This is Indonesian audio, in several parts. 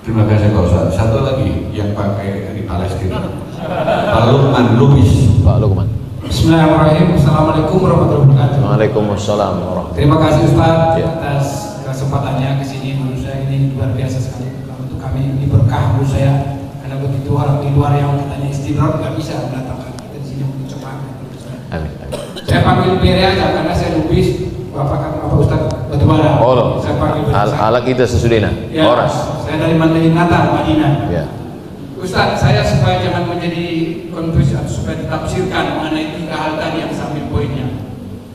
Terima kasih Pak Ustaz. Satu lagi yang pakai di Palestina, Pak Lukman Lubis. Pak Lukman. Bismillahirrahmanirrahim. Assalamualaikum warahmatullahi wabarakatuh. Waalaikumsalam warahmatullahi. Terima kasih Ustaz Ya. atas kesempatannya ke sini. Menurut saya ini luar biasa sekali untuk kami. Ini berkah menurut saya karena begitu orang di luar yang katanya istirahat nggak bisa mendatangkan kita di sini untuk coba. Amin. Saya panggil Pere aja karena saya Lubis. Bapak kata Bapak Ustaz Batubara. Oh, saya panggil ala kita sesudina. Ya, Oras. saya dari Madinah, Madinah. Ya. Ustaz, saya supaya jangan menjadi konfus atau supaya ditafsirkan mengenai tiga hal tadi yang sambil poinnya.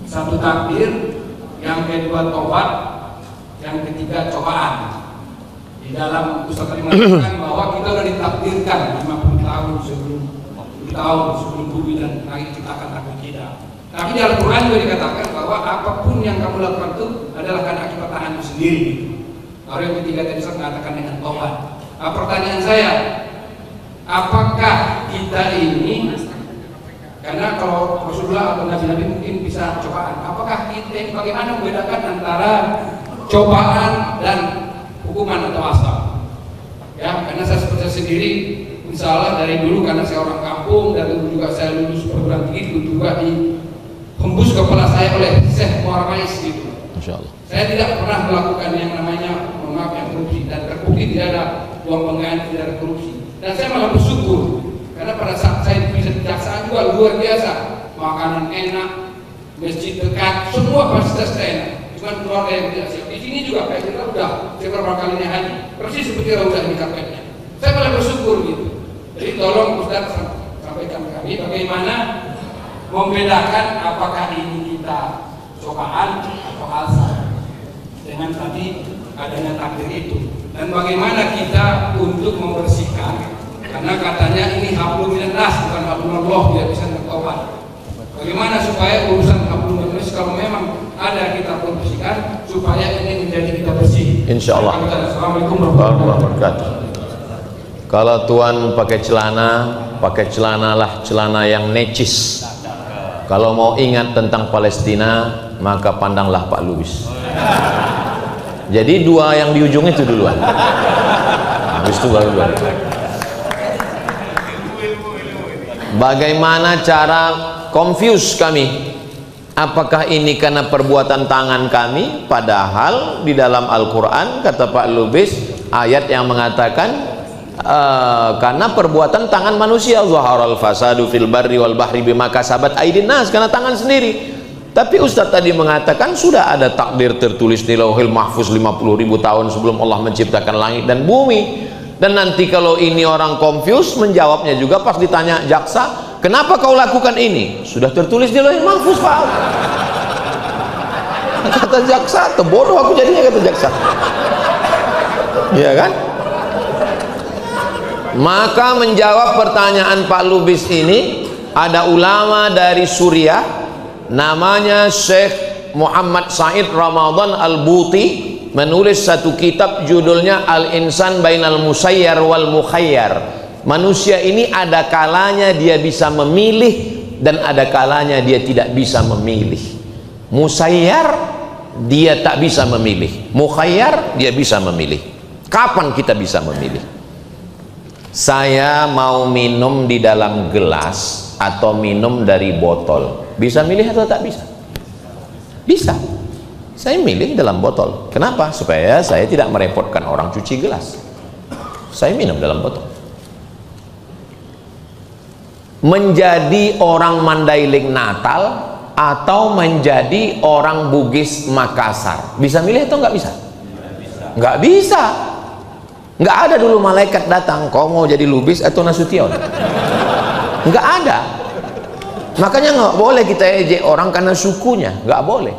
Satu takdir, yang kedua tobat, yang ketiga cobaan. Di dalam Ustaz tadi mengatakan bahwa kita sudah ditakdirkan 50 tahun sebelum bumi dan langit diciptakan takdir kita. Tapi di Al-Quran juga dikatakan bahwa apapun yang kamu lakukan itu adalah karena akibat tanganmu sendiri. Lalu yang ketiga tadi saya mengatakan dengan tobat. Nah, pertanyaan saya, apakah kita ini, karena kalau Rasulullah atau Nabi-Nabi mungkin bisa cobaan, apakah kita ini bagaimana membedakan antara cobaan dan hukuman atau asal? Ya, karena saya seperti sendiri, insya Allah dari dulu karena saya orang kampung, dari dulu juga saya lulus perguruan tinggi, dulu juga dihembus kepala saya oleh Syekh Muhammad gitu. Insya Allah. Saya tidak pernah melakukan yang namanya maaf yang korupsi dan terbukti tidak ada uang pengganti, tidak ada korupsi. Dan saya malah bersyukur karena pada saat saya bisa kejaksaan juga luar biasa, makanan enak, masjid dekat, semua fasilitas enak. Cuma keluarga yang tidak siap. Di sini juga kayak kita udah beberapa kalinya haji, persis seperti Raudah di karpetnya. Saya malah bersyukur gitu. Jadi tolong Ustaz sampaikan ke kami bagaimana membedakan apakah ini kita cobaan atau asal dengan tadi adanya takdir itu, dan bagaimana kita untuk membersihkan, karena katanya ini hablum minas bukan hablumullah, dia bisa bertobat. Bagaimana supaya urusan hablum minas kalau memang ada kita bersihkan supaya ini menjadi kita bersih. Insya Allah. Assalamualaikum warahmatullahi wabarakatuh. Kalau tuan pakai celanalah celana yang necis. Kalau mau ingat tentang Palestina, maka pandanglah Pak Lubis. Jadi dua yang di ujung itu duluan. Habis itu baru duluan. Bagaimana cara confuse kami? Apakah ini karena perbuatan tangan kami? Padahal di dalam Al-Quran kata Pak Lubis ayat yang mengatakan karena perbuatan tangan manusia, zaharal fasadu fil barri wal bahri bima kasabat aydin nas, karena tangan sendiri. Tapi Ustadz tadi mengatakan sudah ada takdir tertulis di Lauhil Mahfuz 50.000 tahun sebelum Allah menciptakan langit dan bumi. Dan nanti kalau ini orang confused, menjawabnya juga pas ditanya jaksa, kenapa kau lakukan ini? Sudah tertulis di Lauhil Mahfuz, Pak. Kata jaksa, terbodoh aku jadinya, kata jaksa. Iya kan? Maka menjawab pertanyaan Pak Lubis ini ada ulama dari Suriah namanya Syekh Muhammad Said Ramadan Al-Buti, menulis satu kitab judulnya Al-Insan Bainal Musayyar wal Mukhayyar. Manusia ini ada kalanya dia bisa memilih dan ada kalanya dia tidak bisa memilih. Musayyar dia tak bisa memilih, mukhayyar dia bisa memilih. Kapan kita bisa memilih? Saya mau minum di dalam gelas atau minum dari botol, bisa milih atau tak bisa? Bisa. Saya milih dalam botol. Kenapa? Supaya saya tidak merepotkan orang cuci gelas. Saya minum dalam botol. Menjadi orang Mandailing Natal atau menjadi orang Bugis Makassar, bisa milih atau nggak bisa? Nggak bisa. Nggak ada dulu malaikat datang, kau mau jadi Lubis atau Nasution? Nggak ada. Makanya nggak boleh kita ejek orang karena sukunya, nggak boleh.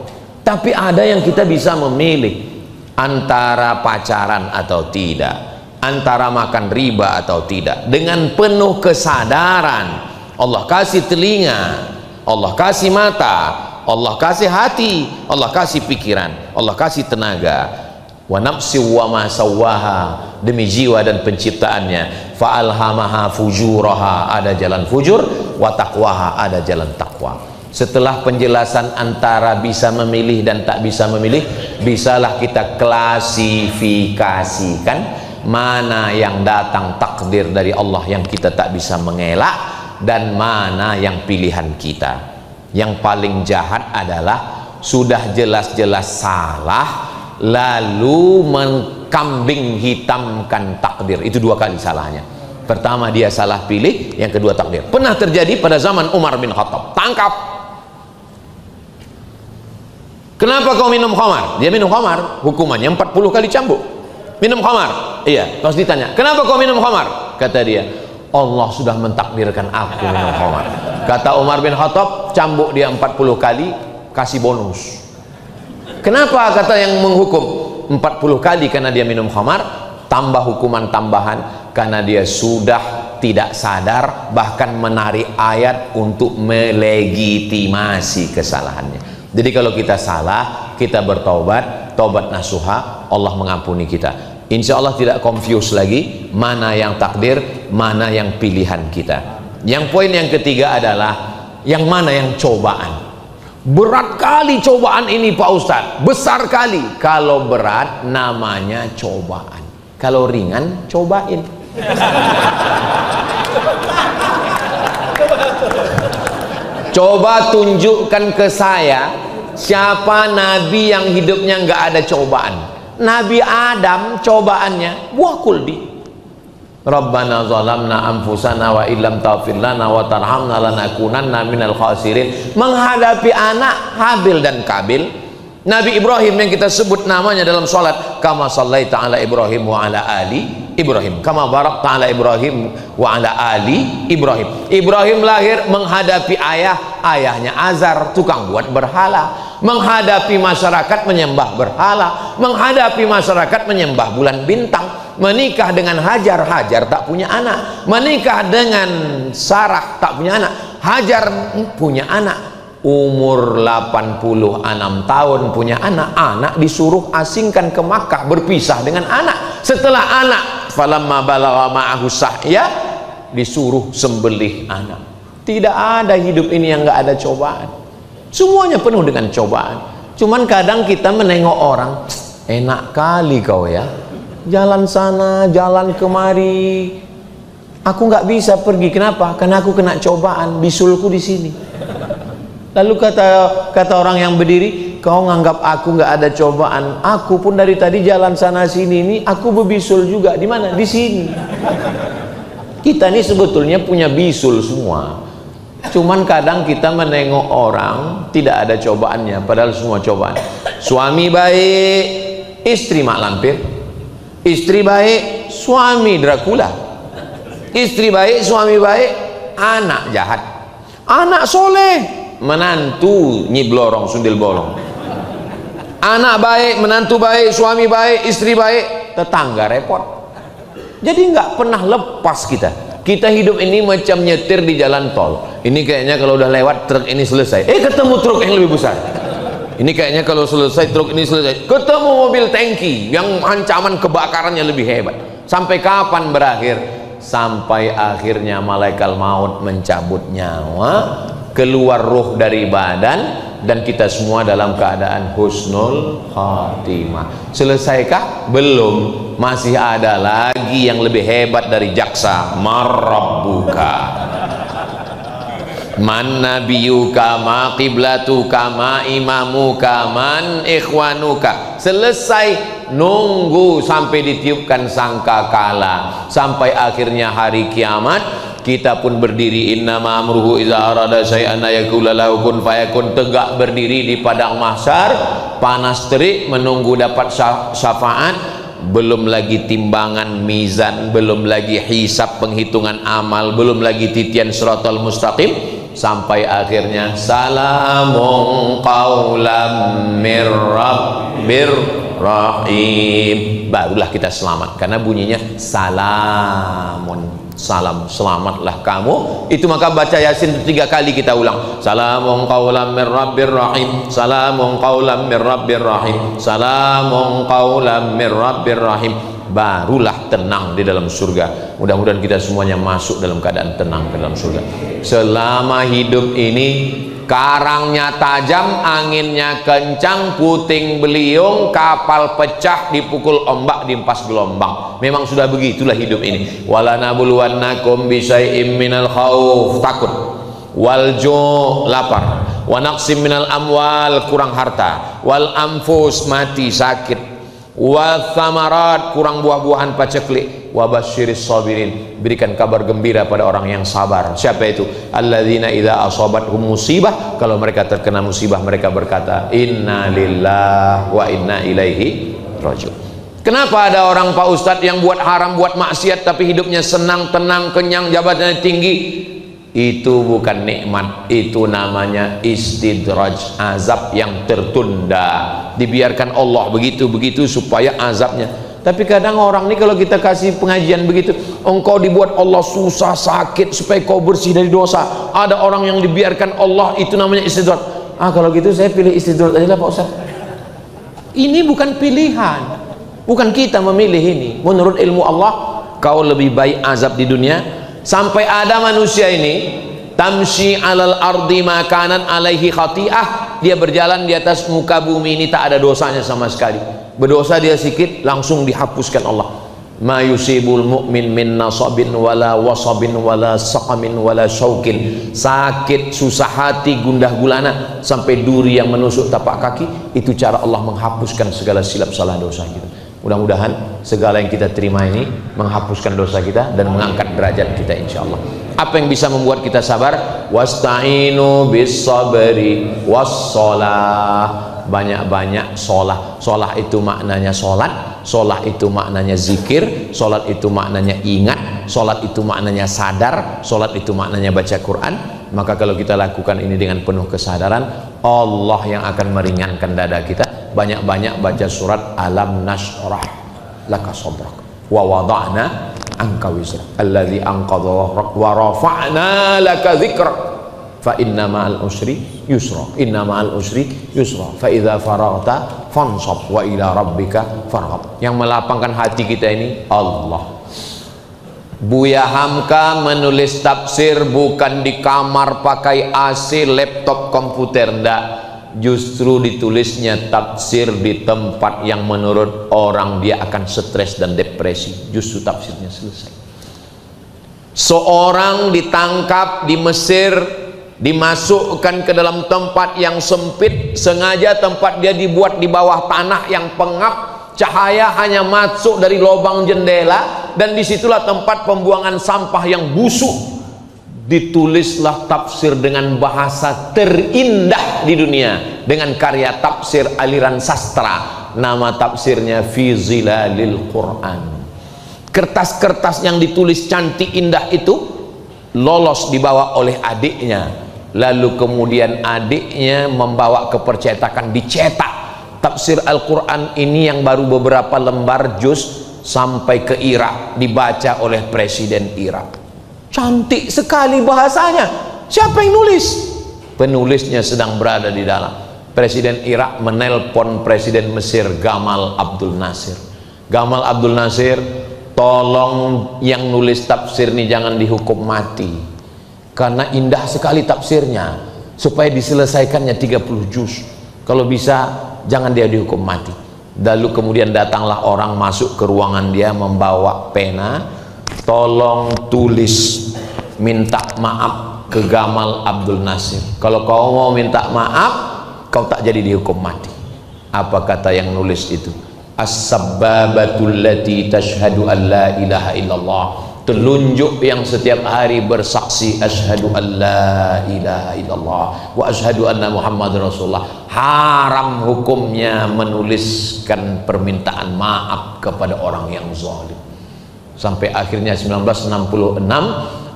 Tapi ada yang kita bisa memilih antara pacaran atau tidak, antara makan riba atau tidak, dengan penuh kesadaran. Allah kasih telinga, Allah kasih mata, Allah kasih hati, Allah kasih pikiran, Allah kasih tenaga. Wa nafsi wa ma sawaha, demi jiwa dan penciptaannya. Fa alhamaha fujuraha, ada jalan fujur, wa taqwaha, ada jalan takwa. Setelah penjelasan antara bisa memilih dan tak bisa memilih, bisalah kita klasifikasikan mana yang datang takdir dari Allah yang kita tak bisa mengelak, dan mana yang pilihan kita. Yang paling jahat adalah sudah jelas-jelas salah lalu mengkambing hitamkan takdir. Itu dua kali salahnya. Pertama dia salah pilih, yang kedua takdir. Pernah terjadi pada zaman Umar bin Khattab. Tangkap. Kenapa kau minum khamar? Dia minum khamar, hukumannya 40 kali cambuk. Minum khamar. Iya, terus ditanya, kenapa kau minum khamar? Kata dia, Allah sudah mentakdirkan aku minum khamar. Kata Umar bin Khattab, cambuk dia 40 kali, kasih bonus. Kenapa? Kata yang menghukum, 40 kali karena dia minum khamar, tambah hukuman tambahan karena dia sudah tidak sadar, bahkan menarik ayat untuk melegitimasi kesalahannya. Jadi kalau kita salah, kita bertaubat, taubat nasuha, Allah mengampuni kita. Insya Allah tidak confuse lagi mana yang takdir, mana yang pilihan kita. Yang poin yang ketiga adalah yang mana yang cobaan. Berat kali cobaan ini Pak Ustadz, besar kali. Kalau berat namanya cobaan, kalau ringan cobain. Coba tunjukkan ke saya siapa nabi yang hidupnya nggak ada cobaan. Nabi Adam cobaannya buah kuldi. Rabbana zalamna anfusana wa illam taghfir lana wa tarhamna lanakunanna minal khasirin. Menghadapi anak Habil dan Kabil. Nabi Ibrahim yang kita sebut namanya dalam salat, kama sallaita ala Ibrahim wa ala ali Ibrahim, kama barakta ala Ibrahim wa ala ali Ibrahim. Ibrahim lahir menghadapi ayahnya Azar, tukang buat berhala, menghadapi masyarakat menyembah berhala, menghadapi masyarakat menyembah bulan bintang, menikah dengan Hajar tak punya anak, menikah dengan Sarah tak punya anak, Hajar punya anak. Umur 86 tahun punya anak disuruh asingkan ke Makkah, berpisah dengan anak. Setelah anak, falamma balagha ma'ahu sa'ya, disuruh sembelih anak. Tidak ada hidup ini yang nggak ada cobaan. Semuanya penuh dengan cobaan. Cuman kadang kita menengok orang, enak kali kau ya, jalan sana, jalan kemari. Aku nggak bisa pergi. Kenapa? Karena aku kena cobaan, bisulku di sini. Lalu kata orang yang berdiri, kau nganggap aku nggak ada cobaan? Aku pun dari tadi jalan sana sini ini, aku berbisul juga. Di mana? Di sini. Kita ini sebetulnya punya bisul semua. Cuman kadang kita menengok orang tidak ada cobaannya, padahal semua cobaan. Suami baik, istri mak lampir. Istri baik, suami Dracula. Istri baik, suami baik, anak jahat. Anak soleh, menantu nyiblorong sundil bolong. Anak baik, menantu baik, suami baik, istri baik, tetangga repot. Jadi nggak pernah lepas kita. Kita hidup ini macam nyetir di jalan tol. Ini kayaknya kalau udah lewat truk ini selesai, ketemu truk yang lebih besar. Ini kayaknya kalau selesai truk ini selesai, ketemu mobil tangki yang ancaman kebakarannya lebih hebat. Sampai kapan berakhir? Sampai akhirnya malaikat maut mencabut nyawa, keluar ruh dari badan, dan kita semua dalam keadaan husnul khatimah. Selesaikah? Belum. Masih ada lagi yang lebih hebat dari jaksa. Marabbuka, man nabiyuka, ma qiblatuka, ma imamuka, man ikhwanuka. Selesai, nunggu sampai ditiupkan sangkakala, sampai akhirnya hari kiamat. Kita pun berdiri, innama amruhu iza arada syai'an ayaqula lahu kun fayakun, tegak berdiri di padang mahsyar, panas terik menunggu dapat syafaat. Belum lagi timbangan mizan, belum lagi hisab penghitungan amal, belum lagi titian siratal mustaqim, sampai akhirnya salamun qaulam mir rabbir rahim, barulah kita selamat karena bunyinya salamun, salam, selamatlah kamu. Itu maka baca Yasin 3 kali kita ulang, salamun qaulam mir rabbir rahim, salamun qaulam mir rabbir rahim, salamun qaulam mir rabbir rahim, barulah tenang di dalam surga. Mudah-mudahan kita semuanya masuk dalam keadaan tenang ke dalam surga. Selama hidup ini karangnya tajam, anginnya kencang, puting beliung, kapal pecah, dipukul ombak, diempas gelombang. Memang sudah begitulah hidup ini. Wala nabluwannakum bisyai'im minal khauf, takut, wal ju', lapar, wa naqsim minal amwal, kurang harta, wal anfus, mati, sakit, wa thamarat, kurang buah-buahan, paceklik, wa basyiris sabirin, berikan kabar gembira pada orang yang sabar. Siapa itu? Alladzina idza asabathum musibah, kalau mereka terkena musibah mereka berkata inna lillahi wa inna ilaihi raji'un. Kenapa ada orang Pak Ustadz yang buat haram, buat maksiat tapi hidupnya senang, tenang, kenyang, jabatannya tinggi? Itu bukan nikmat, itu namanya istidraj, azab yang tertunda. Dibiarkan Allah begitu-begitu supaya azabnya. Tapi kadang orang ini kalau kita kasih pengajian begitu, engkau dibuat Allah susah, sakit supaya kau bersih dari dosa. Ada orang yang dibiarkan Allah, itu namanya istidraj. Kalau gitu saya pilih istidraj aja lah Pak Ustaz. Ini bukan pilihan, bukan kita memilih ini. Menurut ilmu Allah, kau lebih baik azab di dunia. Sampai ada manusia ini tamshi alal ardi makanan alaihi khati'ah, dia berjalan di atas muka bumi ini tak ada dosanya sama sekali. Berdosa dia sedikit langsung dihapuskan Allah. Ma yusibul mu'min min nasabin wala wasabin wala saqamin wala syaukin, sakit, susah hati, gundah gulana sampai duri yang menusuk tapak kaki. Itu cara Allah menghapuskan segala silap salah dosa kita. Mudah-mudahan segala yang kita terima ini menghapuskan dosa kita dan mengangkat derajat kita insyaallah. Apa yang bisa membuat kita sabar? Wasta'inu bis sabri wassalah. Banyak-banyak sholat. Sholat itu maknanya sholat, sholat itu maknanya zikir, sholat itu maknanya ingat, sholat itu maknanya sadar, sholat itu maknanya baca Quran. Maka kalau kita lakukan ini dengan penuh kesadaran, Allah yang akan meringankan dada kita. Banyak-banyak baca surat Alam Nashrah laka sadrak wa wada'na anka wizrak alladzi anqadha dhahrak wa rafa'na laka dzikrak fa inna ma'al usri yusra, inna ma'al usri yusra, fa idza faraghta fansab wa ila rabbika farghab. Yang melapangkan hati kita ini Allah. Buya Hamka menulis tafsir bukan di kamar pakai AC, laptop, komputer, ndak. Justru ditulisnya tafsir di tempat yang menurut orang dia akan stres dan depresi. Justru tafsirnya selesai. Seorang ditangkap di Mesir, dimasukkan ke dalam tempat yang sempit, sengaja tempat dia dibuat di bawah tanah yang pengap, cahaya hanya masuk dari lubang jendela, dan disitulah tempat pembuangan sampah yang busuk. Ditulislah tafsir dengan bahasa terindah di dunia, dengan karya tafsir aliran sastra. Nama tafsirnya Fi Zilalil Quran. Kertas-kertas yang ditulis cantik indah itu lolos dibawa oleh adiknya. Lalu kemudian adiknya membawa ke percetakan, dicetak. Tafsir Al-Quran ini yang baru beberapa lembar juz sampai ke Irak, dibaca oleh Presiden Irak. Cantik sekali bahasanya. Siapa yang nulis? Penulisnya sedang berada di dalam. Presiden Irak menelpon Presiden Mesir Gamal Abdul Nasir. Gamal Abdul Nasir, tolong yang nulis tafsir ini jangan dihukum mati, karena indah sekali tafsirnya, supaya diselesaikannya 30 juz. Kalau bisa jangan dia dihukum mati. Lalu kemudian datanglah orang masuk ke ruangan dia membawa pena. Tolong tulis minta maaf ke Gamal Abdul Nasir. Kalau kau mau minta maaf, kau tak jadi dihukum mati. Apa kata yang nulis itu? As-sabbabatul lati tashhadu an la ilaha illallah, telunjuk yang setiap hari bersaksi asyhadu an la ilaha illallah wa asyhadu anna Muhammad Rasulullah. Haram hukumnya menuliskan permintaan maaf kepada orang yang zalim. Sampai akhirnya 1966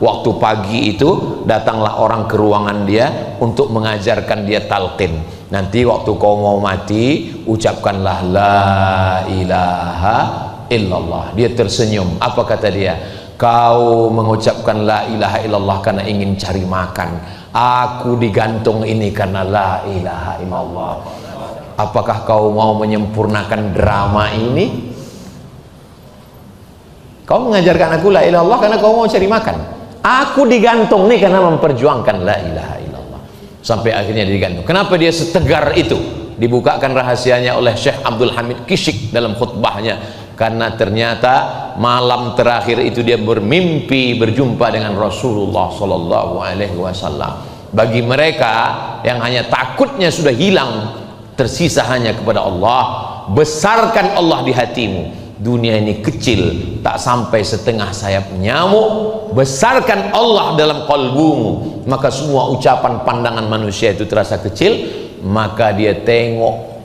waktu pagi itu datanglah orang ke ruangan dia untuk mengajarkan dia talqin. Nanti waktu kau mau mati ucapkanlah la ilaha illallah. Dia tersenyum. Apa kata dia? Kau mengucapkan la ilaha illallah karena ingin cari makan. Aku digantung ini karena la ilaha illallah. Apakah kau mau menyempurnakan drama ini? Kau mengajarkan aku la ilaha illallah karena kau mau cari makan. Aku digantung nih karena memperjuangkan la ilaha illallah. sampai akhirnya digantung. Kenapa dia setegar itu? Dibukakan rahasianya oleh Syekh Abdul Hamid Kishik dalam khutbahnya, karena ternyata malam terakhir itu dia bermimpi berjumpa dengan Rasulullah Sallallahu Alaihi Wasallam. Bagi mereka yang hanya takutnya sudah hilang, tersisa hanya kepada Allah, besarkan Allah di hatimu. Dunia ini kecil, tak sampai setengah sayap nyamuk. Besarkan Allah dalam kalbumu, maka semua ucapan pandangan manusia itu terasa kecil. Maka dia tengok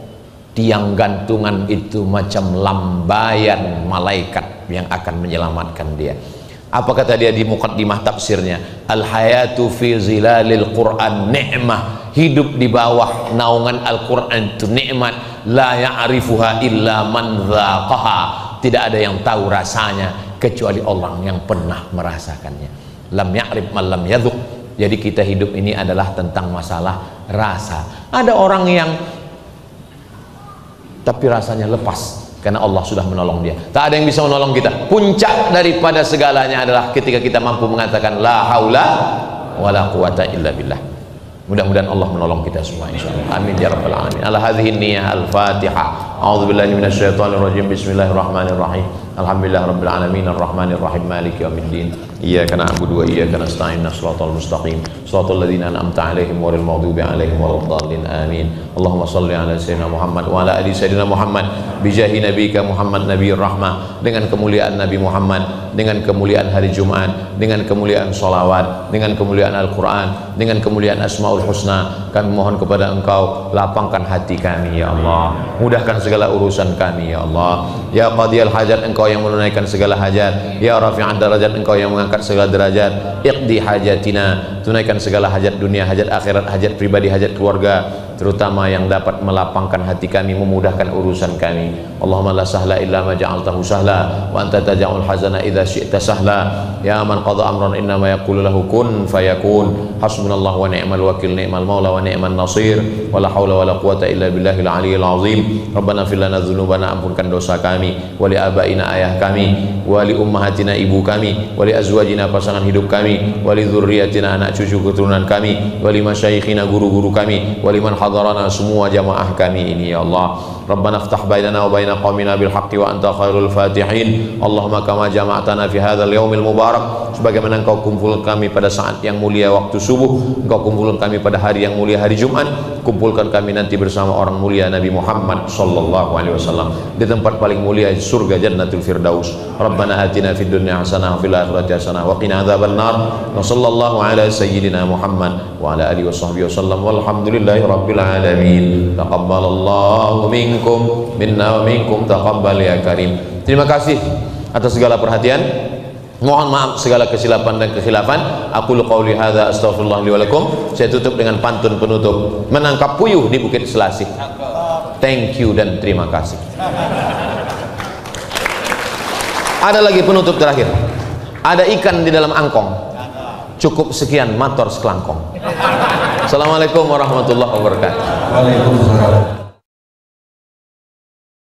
tiang gantungan itu macam lambaian malaikat yang akan menyelamatkan dia. Apa kata dia di muqaddimah tafsirnya? Al-hayatu fi zilalil Qur'an ni'mah. Hidup di bawah naungan Al-Quran itu nikmat. La ya'rifuha illa man dzaqaha. Tidak ada yang tahu rasanya kecuali orang yang pernah merasakannya. Lam ya'rif man lam yadhuq. Jadi kita hidup ini adalah tentang masalah rasa. Ada orang yang tapi rasanya lepas karena Allah sudah menolong dia. Tak ada yang bisa menolong kita. Puncak daripada segalanya adalah ketika kita mampu mengatakan la haula wala quwata illa billah. Mudah-mudahan Allah menolong kita semua insyaallah. Amin ya rabbal alamin. Ala hadhihi niyyah al-Fatihah. A'udzubillahi minasyaitonir rajim. Bismillahirrahmanirrahim. Alhamdulillahirabbil alamin arrahmanir rahim maliki yaumiddin. Iyyaka na'budu wa iyyaka nasta'in. Shiratal mustaqim. Shiratal ladzina an'amta 'alaihim ghairil maghdubi 'alaihim waladdallin. Amin. Allahumma shalli 'ala sayyidina Muhammad wa 'ala ali sayyidina Muhammad bijahi nabiyika Muhammad nabiyur rahmah. Dengan kemuliaan Nabi Muhammad, dengan kemuliaan hari Jumat, dengan kemuliaan sholawat, dengan kemuliaan Al-Quran, dengan kemuliaan Asmaul Husna, kami mohon kepada Engkau, lapangkan hati kami ya Allah, mudahkan segala urusan kami ya Allah. Ya qadiyal hajat, Engkau yang menunaikan segala hajat. Ya rafi'ad darajat, Engkau yang mengangkat segala derajat. Iqdi hajatina, tunaikan segala hajat dunia, hajat akhirat, hajat pribadi, hajat keluarga, terutama yang dapat melapangkan hati kami, memudahkan urusan kami. Allahumma la sahla illa ma ja'altahu sahla wa anta taj'alul hazana idza syi'ta sahla. Ya man qada amran inna ma yaqulu lahu kun fayakun. Hasbunallahu wa ni'mal wakil, ni'mal maula wa ni'man nasir. Wala haula wala quwata illa billahil aliyyil azim. Rabbana fir lana dzunubana, ampunkan dosa kami, wa li abaina, ayah kami, wa li ummahatina, ibu kami, wa li azwajina, pasangan hidup kami, wa li dzurriyyatina, anak cucu keturunan kami, wa li masyayikhina, guru-guru kami, wa liman hadarana, semua jamaah kami ini ya Allah. Rabbana iftah bainana wa baina qaumina bil haqqi wa anta khairul fatihin. Allahumma kama jama'tana fi hadzal yaumil mubarak, sebagaimana Engkau kumpulkan kami pada saat yang mulia waktu subuh, Engkau kumpulkan kami pada hari yang mulia hari Jumat, kumpulkan kami nanti bersama orang mulia Nabi Muhammad sallallahu alaihi wasallam di tempat paling mulia surga Jannatul Firdaus. Rabbana atina fid dunya hasanah wa fil akhirati hasanah wa qina adzabannar. Wa sallallahu ala sayyidina Muhammad wa ala alihi washabbihi wasallam walhamdulillahi rabbil alamin. Taqabbalallahu minkum minna wa minkum taqabbal ya karim. Terima kasih atas segala perhatian. Mohon maaf segala kesilapan dan kekhilafan. Aku qauli hadza astaghfirullah li wa lakum. Saya tutup dengan pantun penutup. Menangkap puyuh di Bukit Selasih. Thank you dan terima kasih. Ada lagi penutup terakhir. Ada ikan di dalam angkong. Cukup sekian, matur sekelangkong. Assalamualaikum warahmatullahi wabarakatuh. Waalaikumsalam.